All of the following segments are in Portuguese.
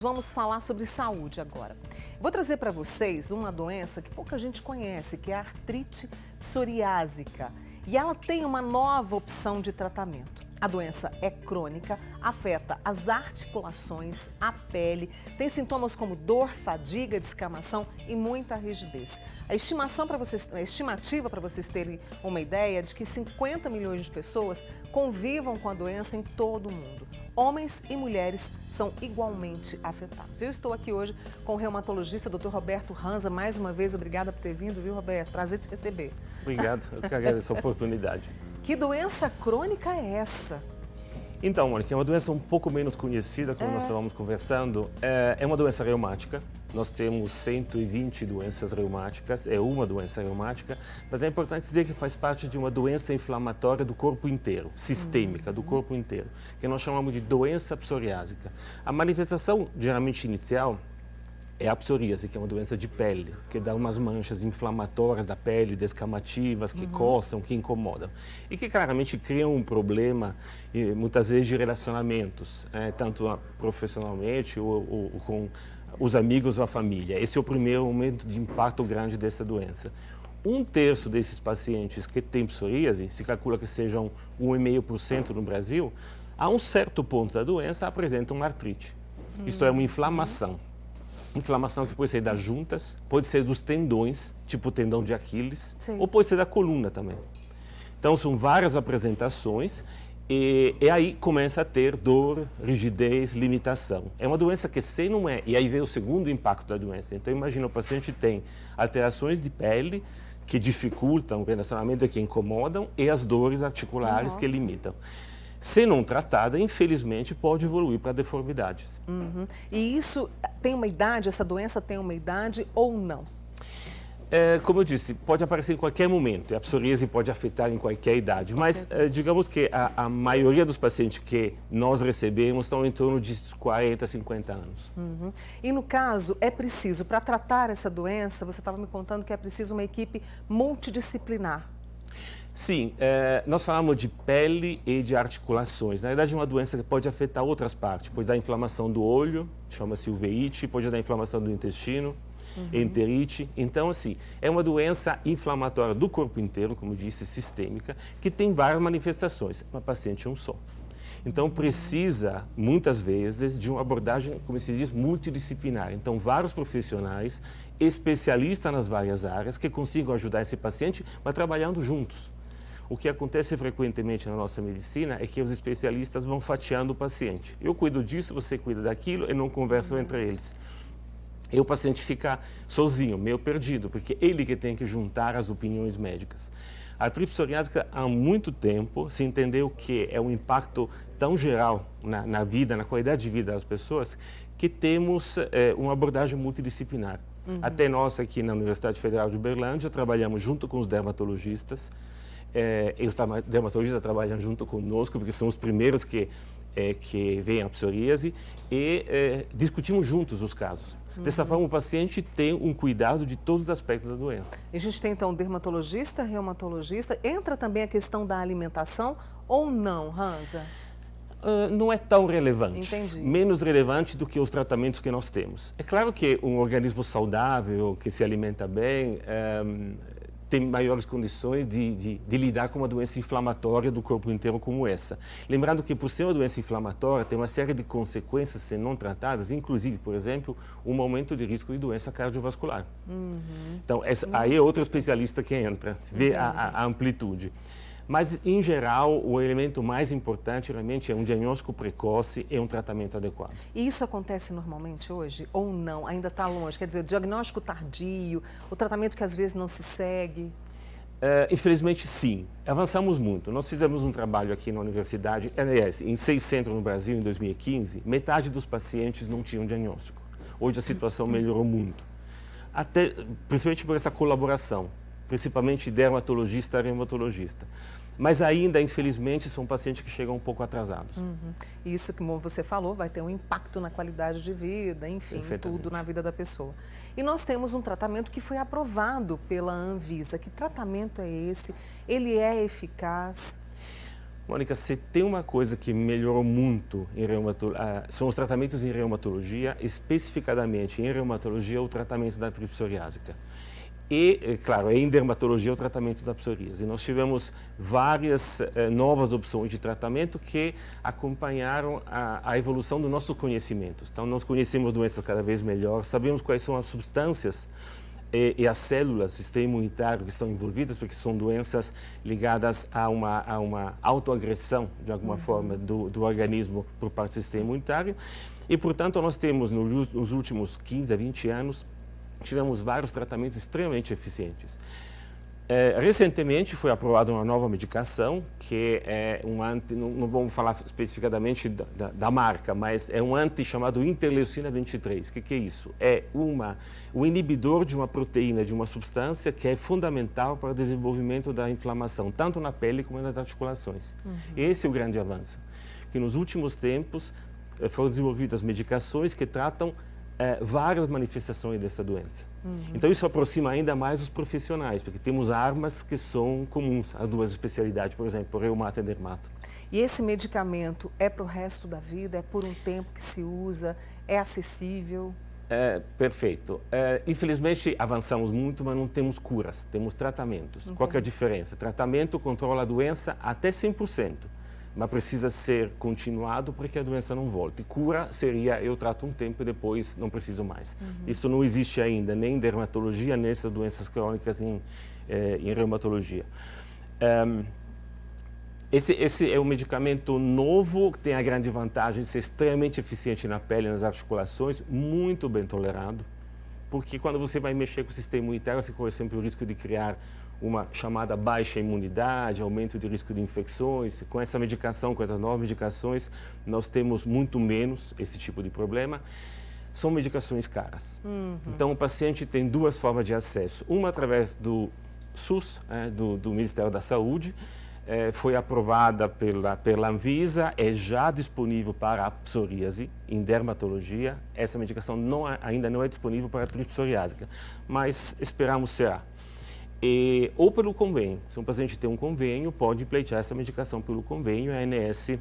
Vamos falar sobre saúde agora. Vou trazer para vocês uma doença que pouca gente conhece, que é a artrite psoriásica. E ela tem uma nova opção de tratamento. A doença é crônica, afeta as articulações, a pele, tem sintomas como dor, fadiga, descamação e muita rigidez. A estimativa para vocês terem uma ideia é de que 50 milhões de pessoas convivam com a doença em todo o mundo. Homens e mulheres são igualmente afetados. Eu estou aqui hoje com o reumatologista Dr. Roberto Ranza. Mais uma vez, obrigada por ter vindo, viu, Roberto? Prazer te receber. Obrigado, eu que agradeço a oportunidade. Que doença crônica é essa? Então, Mônica, é uma doença um pouco menos conhecida, como nós estávamos conversando. É uma doença reumática. Nós temos 120 doenças reumáticas, é uma doença reumática, mas é importante dizer que faz parte de uma doença inflamatória do corpo inteiro, sistêmica, do corpo inteiro, que nós chamamos de doença psoriásica. A manifestação, geralmente inicial, é a psoríase, que é uma doença de pele, que dá umas manchas inflamatórias da pele, descamativas, que coçam, que incomodam. E que claramente criam um problema, muitas vezes, de relacionamentos, tanto profissionalmente ou com os amigos ou a família. Esse é o primeiro momento de impacto grande dessa doença. 1/3 desses pacientes que têm psoríase, se calcula que sejam 1,5% no Brasil, a um certo ponto da doença apresentam uma artrite. Isto é, uma inflamação. Inflamação que pode ser das juntas, pode ser dos tendões, tipo o tendão de Aquiles, ou pode ser da coluna também. Então, são várias apresentações e aí começa a ter dor, rigidez, limitação. É uma doença que se não é, e aí vem o segundo impacto da doença. Então, imagina, o paciente tem alterações de pele que dificultam o relacionamento e que incomodam e as dores articulares que limitam. Se não tratada, infelizmente, pode evoluir para deformidades. E isso tem uma idade, essa doença tem uma idade ou não? Como eu disse, pode aparecer em qualquer momento. A psoríase pode afetar em qualquer idade. Mas digamos que a maioria dos pacientes que nós recebemos estão em torno de 40, 50 anos. E no caso, é preciso, para tratar essa doença, você estava me contando que é preciso uma equipe multidisciplinar. Sim, nós falamos de pele e de articulações. Na verdade, é uma doença que pode afetar outras partes. Pode dar inflamação do olho, chama-se uveíte, pode dar inflamação do intestino, enterite. Então, assim, é uma doença inflamatória do corpo inteiro, como disse, sistêmica, que tem várias manifestações. Uma paciente é um só. Então, precisa, muitas vezes, de uma abordagem, como se diz, multidisciplinar. Então, vários profissionais, especialistas nas várias áreas, que consigam ajudar esse paciente, mas trabalhando juntos. O que acontece frequentemente na nossa medicina é que os especialistas vão fatiando o paciente. Eu cuido disso, você cuida daquilo, e não conversam entre eles. E o paciente fica sozinho, meio perdido, porque ele que tem que juntar as opiniões médicas. A artrite psoriásica, há muito tempo, se entendeu que é um impacto tão geral na vida, na qualidade de vida das pessoas, que temos uma abordagem multidisciplinar. Até nós aqui na Universidade Federal de Uberlândia trabalhamos junto com os dermatologistas, e os dermatologistas trabalham junto conosco, porque são os primeiros que veem a psoríase, e discutimos juntos os casos. Dessa forma, o paciente tem um cuidado de todos os aspectos da doença. A gente tem, então, dermatologista, reumatologista. Entra também a questão da alimentação ou não, Ranza? Não é tão relevante. Entendi. Menos relevante do que os tratamentos que nós temos. É claro que um organismo saudável, que se alimenta bem, tem maiores condições de lidar com uma doença inflamatória do corpo inteiro como essa. Lembrando que, por ser uma doença inflamatória, tem uma série de consequências se não tratadas, inclusive, por exemplo, um aumento de risco de doença cardiovascular. Então, aí é outro especialista que entra, vê a amplitude. Mas, em geral, o elemento mais importante realmente é um diagnóstico precoce e um tratamento adequado. E isso acontece normalmente hoje ou não? Ainda está longe? Quer dizer, o diagnóstico tardio, o tratamento que às vezes não se segue? Infelizmente, sim. Avançamos muito. Nós fizemos um trabalho aqui na universidade, aliás, em 6 centros no Brasil, em 2015, metade dos pacientes não tinham diagnóstico. Hoje a situação melhorou muito. Principalmente por essa colaboração, principalmente dermatologista e reumatologista. Mas ainda, infelizmente, são pacientes que chegam um pouco atrasados. Isso, como você falou, vai ter um impacto na qualidade de vida, enfim, tudo na vida da pessoa. E nós temos um tratamento que foi aprovado pela Anvisa. Que tratamento é esse? Ele é eficaz? Mônica, se tem uma coisa que melhorou muito em são os tratamentos em reumatologia, especificadamente em reumatologia, o tratamento da artrite psoriásica. E, claro, em dermatologia, o tratamento da psoríase. Nós tivemos várias novas opções de tratamento que acompanharam a evolução dos nossos conhecimentos. Então, nós conhecemos doenças cada vez melhor, sabemos quais são as substâncias e as células, o sistema imunitário que estão envolvidas, porque são doenças ligadas a uma autoagressão, de alguma forma, do organismo por parte do sistema imunitário. E, portanto, nós temos, nos últimos 15 a 20 anos, tivemos vários tratamentos extremamente eficientes. Recentemente foi aprovada uma nova medicação, que é um não vamos falar especificadamente da marca, mas é um anti chamado interleucina 23. O que é isso? É um inibidor de uma proteína, de uma substância que é fundamental para o desenvolvimento da inflamação, tanto na pele como nas articulações. Esse é o grande avanço, que nos últimos tempos foram desenvolvidas medicações que tratam várias manifestações dessa doença. Então isso aproxima ainda mais os profissionais, porque temos armas que são comuns às duas especialidades, por exemplo, reumato e dermato. E esse medicamento é para o resto da vida? É por um tempo que se usa? É acessível? Perfeito. Infelizmente avançamos muito, mas não temos curas, temos tratamentos. Qual que é a diferença? Tratamento controla a doença até 100%. Mas precisa ser continuado para que a doença não volte. Cura seria, eu trato um tempo e depois não preciso mais. Isso não existe ainda, nem em dermatologia, nem nessas doenças crônicas em reumatologia. Esse é um medicamento novo, que tem a grande vantagem de ser extremamente eficiente na pele e nas articulações, muito bem tolerado, porque quando você vai mexer com o sistema imunitário, você corre sempre o risco de criar uma chamada baixa imunidade, aumento de risco de infecções. Com essa medicação, com essas novas medicações, nós temos muito menos esse tipo de problema. São medicações caras. Então, o paciente tem duas formas de acesso. Uma através do SUS, do Ministério da Saúde, foi aprovada pela Anvisa, é já disponível para a psoríase em dermatologia. Essa medicação ainda não é disponível para a artrite psoriásica, mas esperamos será. Ou pelo convênio. Se um paciente tem um convênio, pode pleitear essa medicação pelo convênio, a ANS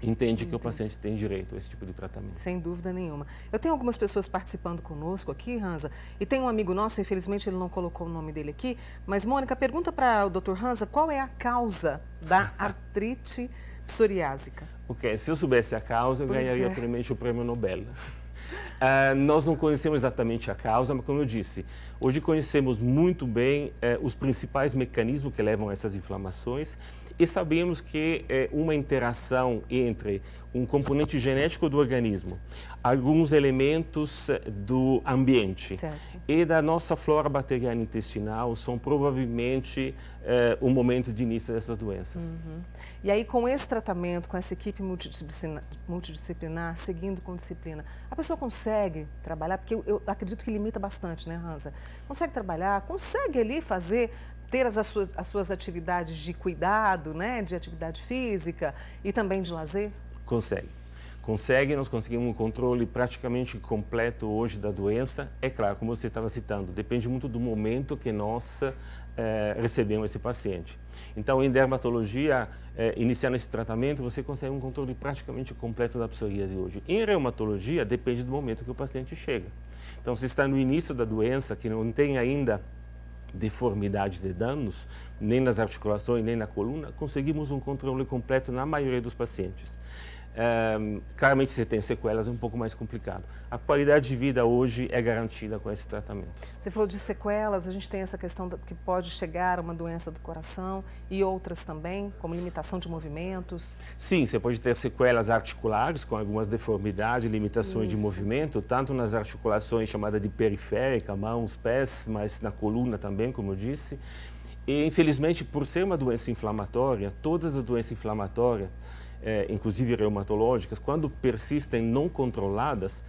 entende que o paciente tem direito a esse tipo de tratamento. Sem dúvida nenhuma. Eu tenho algumas pessoas participando conosco aqui, Hansa, e tem um amigo nosso, infelizmente ele não colocou o nome dele aqui, mas Mônica, pergunta para o Dr. Hansa qual é a causa da artrite psoriásica. Ok, se eu soubesse a causa, eu ganharia primeiro o prêmio Nobel. Nós não conhecemos exatamente a causa, mas como eu disse, hoje conhecemos muito bem os principais mecanismos que levam a essas inflamações e sabemos que uma interação entre um componente genético do organismo, alguns elementos do ambiente e da nossa flora bacteriana intestinal são provavelmente o momento de início dessas doenças. E aí, com esse tratamento, com essa equipe multidisciplinar, seguindo com disciplina, a pessoa consegue trabalhar? Porque eu acredito que limita bastante, né, Hansa? Consegue trabalhar, consegue ali ter as suas atividades de cuidado, né, de atividade física e também de lazer? Consegue, nós conseguimos um controle praticamente completo hoje da doença. É claro, como você estava citando, depende muito do momento que nós recebemos esse paciente. Então, em dermatologia, iniciando esse tratamento, você consegue um controle praticamente completo da psoríase hoje. Em reumatologia, depende do momento que o paciente chega. Então, se está no início da doença, que não tem ainda deformidades e danos, nem nas articulações, nem na coluna, conseguimos um controle completo na maioria dos pacientes. Claramente, se tem sequelas, é um pouco mais complicado. A qualidade de vida hoje é garantida com esse tratamento. Você falou de sequelas, a gente tem essa questão que pode chegar a uma doença do coração e outras também, como limitação de movimentos. Sim, você pode ter sequelas articulares com algumas deformidades, limitações de movimento, tanto nas articulações chamadas de periférica, mãos, pés, mas na coluna também, como eu disse. E, infelizmente, por ser uma doença inflamatória, todas as doenças inflamatórias, inclusive reumatológicas, quando persistem não controladas,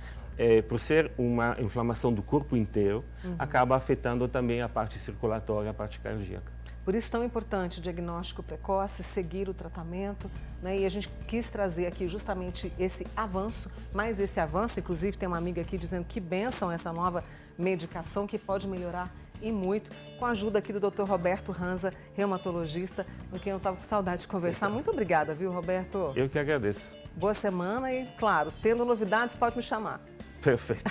por ser uma inflamação do corpo inteiro, acaba afetando também a parte circulatória, a parte cardíaca. Por isso tão importante o diagnóstico precoce, seguir o tratamento, né? E a gente quis trazer aqui justamente esse avanço, inclusive tem uma amiga aqui dizendo que bênção essa nova medicação que pode melhorar e muito, com a ajuda aqui do Dr. Roberto Ranza, reumatologista, com quem eu estava com saudade de conversar. Muito obrigada, viu, Roberto? Eu que agradeço. Boa semana e, claro, tendo novidades, pode me chamar. Perfeito.